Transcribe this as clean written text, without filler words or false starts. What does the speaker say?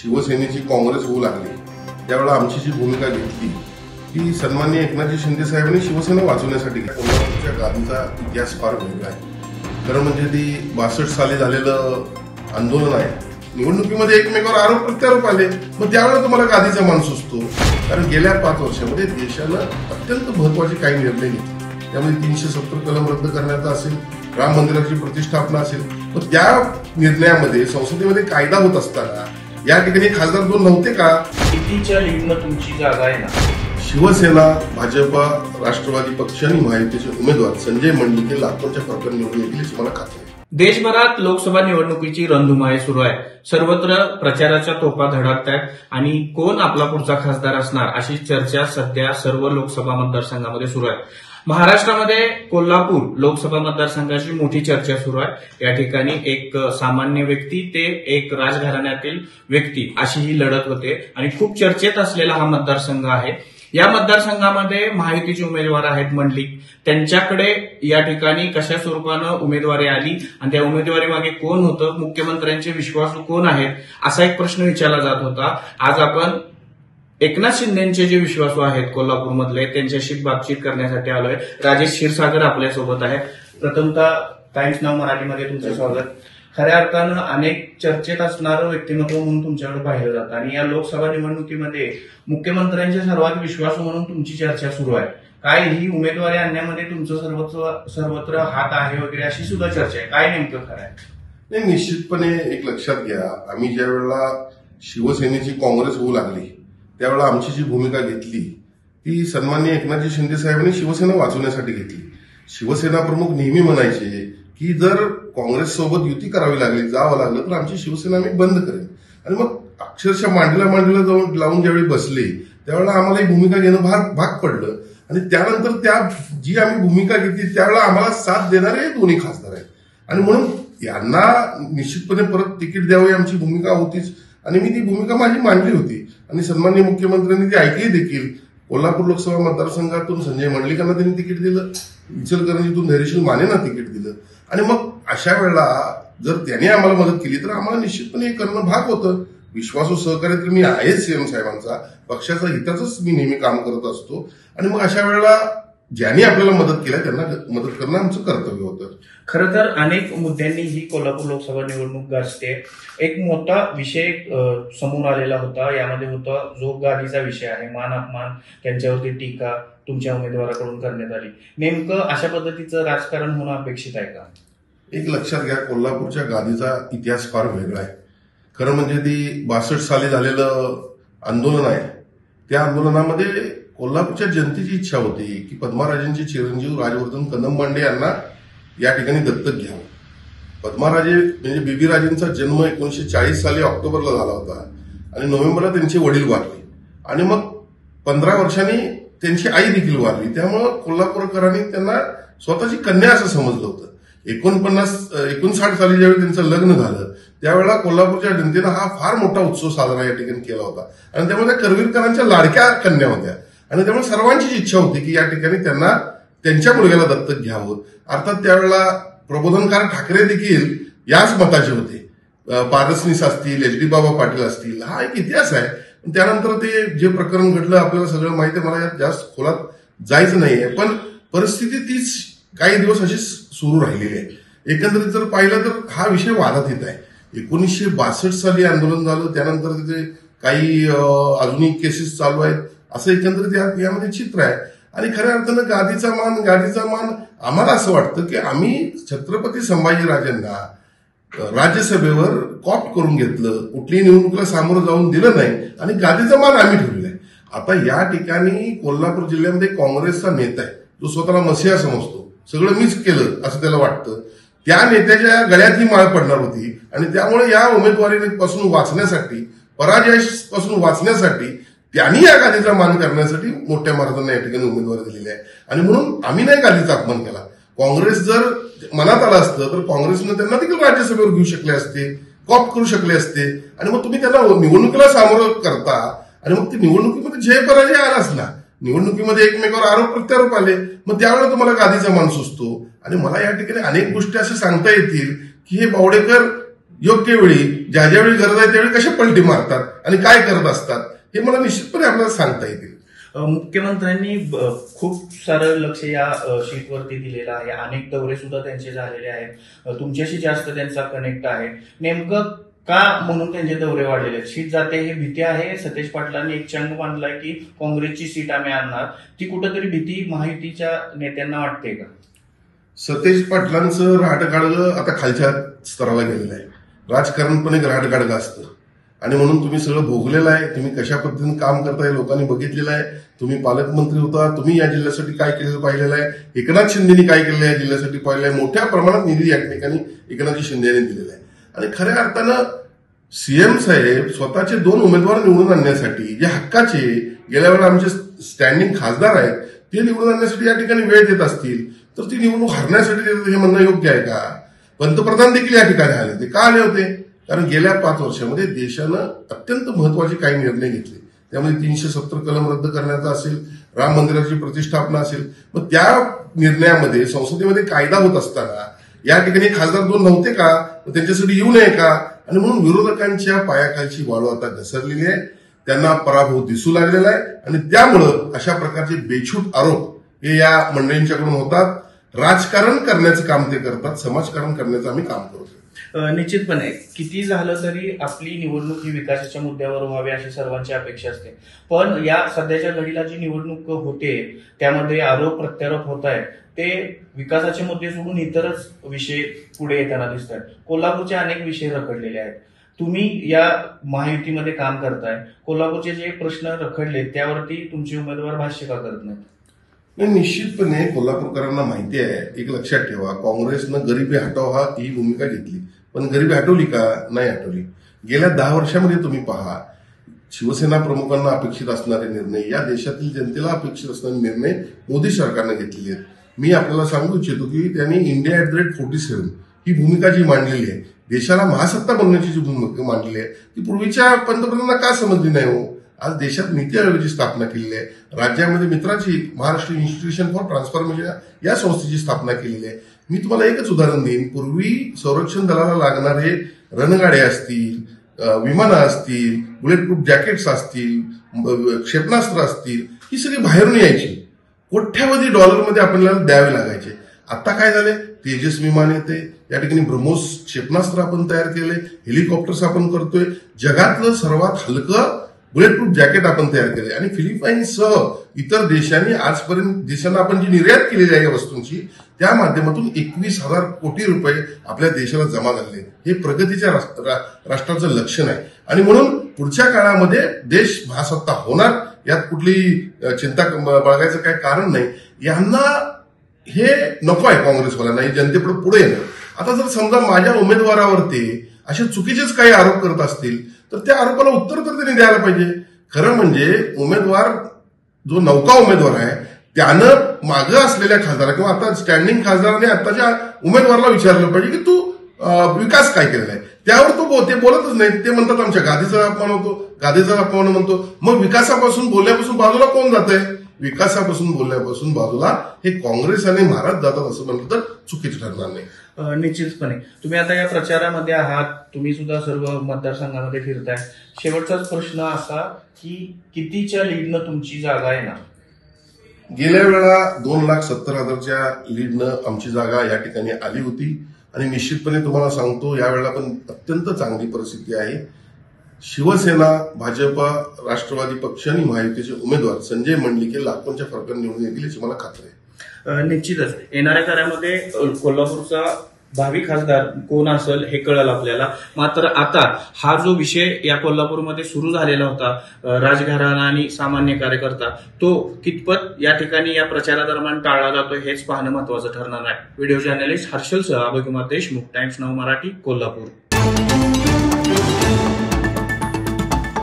शिवसेनेची काँग्रेस होऊ लागली त्यावेळेला आमची जी भूमिका घेतली ती सन्माननीय एकनाथजी शिंदे साहेबांनी शिवसेना वाचवण्यासाठी घेतली। कोल्हापूरच्या गादीचा इतिहास फार वेगळा आहे। खरं म्हणजे ती 62 साली झालेलं आंदोलन आहे। निवडणुकीमध्ये एकमेकावर आरोप प्रत्यारोप आले, मग त्यावेळेला तुम्हाला गादीचा मान सुचतो। कारण गेल्या 5 वर्षामध्ये देशानं अत्यंत महत्वाचे काही निर्णय घेतले। त्यामध्ये 370 कलम रद्द करण्याचा असेल, राम मंदिराची प्रतिष्ठापना असेल, मग त्या निर्णयामध्ये संसदेमध्ये कायदा होत असताना या ठिकाणी खासदार 2 नव्हते का? कितीच्या लीडनं तुमची जागा आहे ना? शिवसेना, भाजपा, राष्ट्रवादी पक्ष आणि महायुतीचे उमेदवार संजय मंडलिक लाखोंच्या फरकाने निवडून येतील अशी मला खात्री आहे। देशभरात लोकसभा निवडणुकीची रणधुमाळी सुरू आहे। सर्वत्र प्रचाराच्या तोफा धडकत आहेत आणि कोण आपला पुढचा खासदार असणार अशी चर्चा सध्या सर्व लोकसभा मतदारसंघामध्ये सुरू आहे। महाराष्ट्रामध्ये कोल्हापूर लोकसभा मतदारसंघाची मोठी चर्चा सुरू आहे। या ठिकाणी एक सामान्य व्यक्ती ते एक राजघराण्यातील व्यक्ती अशी ही लढत होते आणि खूप चर्चेत असलेला हा मतदारसंघ आहे। या मतदारसंघामध्ये महायुतीचे उमेदवार आहेत मंडलिक, त्यांच्याकडे या ठिकाणी कशा स्वरूपानं उमेदवारी आली आणि त्या उमेदवारी मागे कोण होतं, मुख्यमंत्र्यांचे विश्वासू कोण आहेत असा एक प्रश्न विचारला जात होता। आज आपण एकनाथ शिंदेचे जे विश्वासू आहेत कोल्हापूरमधले त्यांच्याशी बातचीत करण्यासाठी आलोय। राजेश क्षीरसागर आपल्यासोबत आहे। प्रथमतः टाइम्स नाव मराठीमध्ये तुमचं स्वागत। खऱ्या अर्थानं अनेक चर्चेत असणारं व्यक्तिमत्व म्हणून तुमच्याकडे पाहिलं जातं आणि या लोकसभा निवडणुकीमध्ये मुख्यमंत्र्यांचे सर्वात विश्वासू म्हणून तुमची चर्चा सुरू आहे। काय ही उमेदवारी आणण्यामध्ये तुमचं सर्वत्र हात आहे वगैरे अशी सुद्धा चर्चा आहे, काय नेमकं खरं आहे? नाही, निश्चितपणे एक लक्षात घ्या, आम्ही ज्या वेळेला शिवसेनेची काँग्रेस होऊ लागली त्यावेळेला आमची जी भूमिका घेतली ती सन्माननीय एकनाथजी शिंदे साहेबांनी शिवसेना वाचवण्यासाठी घेतली। शिवसेना प्रमुख नेहमी म्हणायचे की जर काँग्रेस सोबत युती करावी लागली, जावं लागलं तर आमची शिवसेना आम्ही बंद करेन। आणि मग अक्षरशः मांडीला जाऊन लावून ज्यावेळी बसले त्यावेळेला आम्हाला ही भूमिका घेणं भाग पडलं आणि त्यानंतर त्या जी आम्ही भूमिका घेतली त्यावेळेला आम्हाला साथ देणारे दोन्ही खासदार आहेत आणि म्हणून यांना निश्चितपणे परत तिकीट द्यावी आमची भूमिका होतीच आणि मी ती भूमिका माझी मांडली होती आणि सन्माननीय मुख्यमंत्र्यांनी ती ऐकली देखील। कोल्हापूर लोकसभा मतदारसंघातून संजय मंडलिकांना त्यांनी तिकीट दिलं, इचलकरंजीतून धैर्यशील मानेंना तिकीट दिलं आणि मग अशा वेळेला जर त्यांनी आम्हाला मदत केली तर आम्हाला निश्चितपणे हे करणं भाग होतं। विश्वासू सहकारी तर मी आहेच सीएम साहेबांचा, पक्षाच्या हिताचंच मी नेहमी काम करत असतो आणि मग अशा वेळेला ज्यांनी आपल्याला मदत केली त्यांना मदत करणं आमचं कर्तव्य होतं। खरं तर अनेक मुद्द्यांनी ही कोल्हापूर लोकसभा निवडणूक गाजते। एक मोठा विषय समोर आलेला होता, यामध्ये होता जो गादीचा विषय आहे, मान अपमान, त्यांच्यावरती टीका तुमच्या उमेदवाराकडून करण्यात आली। नेमकं अशा पद्धतीचं राजकारण होणं अपेक्षित आहे का? एक लक्षात घ्या, कोल्हापूरच्या गादीचा इतिहास फार वेगळा आहे। खरं म्हणजे ती 62 साली झालेलं आंदोलन आहे। त्या आंदोलनामध्ये कोल्हापूरच्या जनतेची इच्छा होती की पद्माराजेंचे चिरंजीव राजवर्धन कदमबांडे यांना या ठिकाणी दत्तक घ्यावं। पद्माराजे म्हणजे बीबी राजेंचा जन्म 1940 साली ऑक्टोबरला झाला होता आणि नोव्हेंबरला त्यांचे वडील वारले आणि मग 15 वर्षांनी त्यांची आई देखील वारली। त्यामुळं कोल्हापूरकरांनी त्यांना स्वतःची कन्या असं समजलं होतं। 59 साली ज्यावेळी त्यांचं लग्न झालं त्यावेळेला कोल्हापूरच्या जनतेनं हा फार मोठा उत्सव साजरा या ठिकाणी केला होता आणि त्यामध्ये करवीरकरांच्या लाडक्या कन्या होत्या आणि त्यामुळे सर्वांचीच इच्छा होती की या ठिकाणी त्यांना त्यांच्या मुलग्याला दत्तक घ्यावं। अर्थात त्यावेळेला प्रबोधनकार ठाकरे देखील याच मताचे होते। पारसनीस असतील, एच डी बाबा पाटील असतील, हा एक इतिहास आहे। त्यानंतर ते जे प्रकरण घडलं आपल्याला सगळं माहिती आहे, मला यात जास्त खोलात जायचं नाहीये, पण परिस्थिती तीच काही दिवस अशी सुरू राहिलेली आहे। एकंदरीत जर पाहिलं तर हा विषय वादात येत आहे। 1962 साली आंदोलन झालं, त्यानंतर तिथे काही अजूनही केसेस चालू आहेत, असं एकंदरीत यामध्ये चित्र आहे। आणि खऱ्या अर्थानं गादीचा मान आम्हाला असं वाटतं की आम्ही छत्रपती संभाजीराजांना राज्यसभेवर कॉप्ट करून घेतलं, कुठलीही निवडणुकीला सामोरं जाऊन दिलं नाही आणि गादीचा मान आम्ही ठेवलेला आहे। आता या ठिकाणी कोल्हापूर जिल्ह्यामध्ये काँग्रेसचा नेता आहे जो स्वतःला मसिहा समजतो, सगळं मीच केलं असं त्याला वाटतं, त्या नेत्याच्या गळ्यात ही माळ पडणार होती आणि त्यामुळे या उमेदवारीपासून वाचण्यासाठी, पराजयापासून वाचण्यासाठी त्यांनी या गादीचा मान करण्यासाठी मोठ्या महाराजांना या ठिकाणी उमेदवारी दिलेली आहे आणि म्हणून आम्ही नाही गादीचा अपमान केला। काँग्रेस जर मनात आलं असतं तर काँग्रेसनं त्यांना देखील राज्यसभेवर घेऊ शकले असते, कॉप्ट करू शकले असते आणि मग तुम्ही त्यांना निवडणुकीला सामोरं करता आणि मग ती निवडणुकीमध्ये जय पराजय आलाच ना, निवडणुकीमध्ये एकमेकावर आरोप प्रत्यारोप आले, मग त्यावेळेला तुम्हाला गादीचा मान सुचतो। आणि मला या ठिकाणी अनेक गोष्टी अशा सांगता येतील की हे बावडेकर योग्य वेळी ज्या ज्यावेळी गरज आहे त्यावेळी कशा पलटी मारतात आणि काय करत असतात हे मला निश्चितपणे आपल्याला सांगता येतील. मुख्यमंत्र्यांनी खूप सारं लक्ष या शीटवरती दिलेलं आहे. अनेक दौरे सुद्धा त्यांचे झालेले आहेत. तुमच्याशी जास्त त्यांचा कनेक्ट आहे. नेमकं का म्हणून त्यांचे दौरे वाढलेले आहेत? सीट जाते हे भीती आहे. सतेज पाटलांनी एक चंग बांधलाय की काँग्रेसची सीट आम्ही आणणार. ती कुठेतरी भीती महायुतीच्या नेत्यांना वाटते का? सतेज पाटलांचं राहटगाडगं आता खालच्या स्तराला गेलेलं आहे. राजकारण पण एक राहटगाडगं असतं आणि म्हणून तुम्ही सगळं भोगलेलं आहे. तुम्ही कशा पद्धतीने काम करताय लोकांनी बघितलेलं आहे. तुम्ही पालकमंत्री होता, तुम्ही या जिल्ह्यासाठी काय केलेलं पाहिलेलं आहे. एकनाथ शिंदेनी काय केलेलं आहे या जिल्ह्यासाठी पाहिलं आहे. मोठ्या प्रमाणात निधी या ठिकाणी एकनाथजी शिंदे यांनी दिलेला आहे आणि खऱ्या अर्थानं सीएम साहेब स्वतःचे 2 उमेदवार निवडून आणण्यासाठी जे हक्काचे गेल्या वेळेला आमचे स्टँडिंग खासदार आहेत ते निवडून आणण्यासाठी या ठिकाणी वेळ देत असतील तर ती निवडणूक हरण्यासाठी देतात हे म्हणणं योग्य आहे का? पंतप्रधान देखील या ठिकाणी आले होते. का आले होते? कारण गेल्या 5 वर्षामध्ये देशानं अत्यंत महत्वाचे काही निर्णय घेतले. त्यामध्ये 370 कलम रद्द करण्याचा असेल, राम मंदिराची प्रतिष्ठापना असेल. मग त्या निर्णयामध्ये संसदेमध्ये कायदा होत असताना या ठिकाणी खासदार 2 नव्हते का? त्यांच्यासाठी येऊ नये का? आणि म्हणून विरोधकांच्या पायाखालची वाळू आता घसरलेली आहे. त्यांना पराभव दिसू लागलेला आहे आणि त्यामुळं अशा प्रकारचे बेछूट आरोप हे या मंडळींच्याकडून होतात. राजकारण करण्याचं काम ते करतात, समाजकारण करण्याचं आम्ही काम करतो. निश्चितपणे किती झालं तरी आपली निवडणूक ही विकासाच्या मुद्द्यावर व्हावी अशी सर्वांची अपेक्षा असते. पण या सध्याच्या घडीला जी निवडणूक होते त्यामध्ये आरोप प्रत्यारोप होत आहेत ते विकासाचे मुद्दे सोडून इतरच विषय पुढे येताना दिसत आहेत. कोल्हापूरचे अनेक विषय रखडलेले आहेत. तुम्ही या महायुतीमध्ये काम करताय. कोल्हापूरचे जे प्रश्न रखडले त्यावरती तुमचे उमेदवार भाष्य का करत नाहीत? निश्चितपणे कोल्हापूरकरांना माहिती आहे. एक लक्षात ठेवा, काँग्रेसनं गरिबी हटाव ही भूमिका घेतली पण गरिबी हटवली का? नाही हटवली. गेल्या 10 वर्षामध्ये तुम्ही पहा, शिवसेना प्रमुखांना अपेक्षित असणारे निर्णय, या देशातील जनतेला अपेक्षित असणारे निर्णय मोदी सरकारनं घेतलेले आहेत. मी आपल्याला सांगू इच्छितो की त्यांनी इंडिया @47 ही भूमिका जी मांडलेली आहे, देशाला महासत्ता बनवण्याची जी भूमिका मांडलेली आहे ती पूर्वीच्या पंतप्रधानांना का समजली नाही हो? आज देशात नीती आयोगाची स्थापना केलेली आहे. राज्यामध्ये मित्राची महाराष्ट्र इन्स्टिट्यूशन फॉर ट्रान्सफॉर्मेशन या संस्थेची स्थापना केलेली आहे. मी तुम्हाला एकच उदाहरण देईन. पूर्वी संरक्षण दलाला लागणारे रणगाडे असतील, विमानं असतील, बुलेट प्रूफ जॅकेट्स असतील, क्षेपणास्त्र असतील, ही सगळी बाहेरून यायची. कोट्यावधी डॉलरमध्ये आपल्याला द्यावे लागायचे. आता काय झाले? तेजस विमान येते, या ठिकाणी ब्रह्मोस क्षेपणास्त्र आपण तयार केले, हेलिकॉप्टर्स आपण करतोय, जगातलं सर्वात हलकं बुलेट प्रूफ जॅकेट आपण तयार केले आणि फिलिपाईन्ससह इतर देशांनी आजपर्यंत देशांना आपण जी निर्यात केलेली आहे या वस्तूंची त्या माध्यमातून 21,000 कोटी रुपये आपल्या देशाला जमा झाले. हे प्रगतीच्या राष्ट्राचं लक्षण आहे आणि म्हणून पुढच्या काळामध्ये देश महासत्ता होणार, यात कुठली चिंता बाळगायचं काही कारण नाही. यांना हे नको आहे काँग्रेसवाल्यांना, हे जनतेपुढे पुढे येणं. आता जर समजा माझ्या उमेदवारावरती असे चुकीचेच काही आरोप करत असतील तर त्या आरोपाला उत्तर तर त्यांनी द्यायला पाहिजे. खरं म्हणजे उमेदवार जो नौका उमेदवार आहे त्यानं मागं असलेल्या खासदार किंवा आता स्टँडिंग खासदाराने आताच्या उमेदवाराला विचारलं पाहिजे की तू विकास काय केलेला आहे. त्यावर तो ते बोलतच नाही. ते म्हणतात आमच्या गादीचा अपमान होतो, गादीचा अपमान म्हणतो. मग विकासापासून बोलण्यापासून बाजूला कोण जात आहे? विकासापासून बोलण्यापासून बाजूला हे काँग्रेस आणि महाराज जातात असं म्हणलं तर चुकीचं ठरणार नाही. निश्चितपणे तुम्ही आता या प्रचारामध्ये आहात, तुम्ही सुद्धा सर्व मतदारसंघामध्ये फिरताय. शेवटचाच प्रश्न असा की कितीच्या लीडनं तुमची जागा येणार? गेल्या वेळेला 2,70,000च्या लीडनं आमची जागा या ठिकाणी आली होती आणि निश्चितपणे तुम्हाला सांगतो यावेळेला पण अत्यंत चांगली परिस्थिती आहे. शिवसेना, भाजपा, राष्ट्रवादी पक्ष आणि महायुतीचे उमेदवार संजय मंडलिके लाखोंच्या फरकाने निवडून येतील याची मला खात्री आहे. निश्चितच येणाऱ्या काळामध्ये कोल्हापूरचा भावी खासदार कोण असेल हे कळेल आपल्याला. मात्र आता हा जो विषय या कोल्हापूरमध्ये सुरू झालेला होता, राजघराणा आणि सामान्य कार्यकर्ता, तो कितपत या ठिकाणी या प्रचारादरम्यान टाळला जातो हेच पाहणं महत्वाचं ठरणार आहे. व्हिडिओ जर्नलिस्ट हर्षलसह अभयकुमार देशमुख, टाइम्स नाऊ मराठी, कोल्हापूर.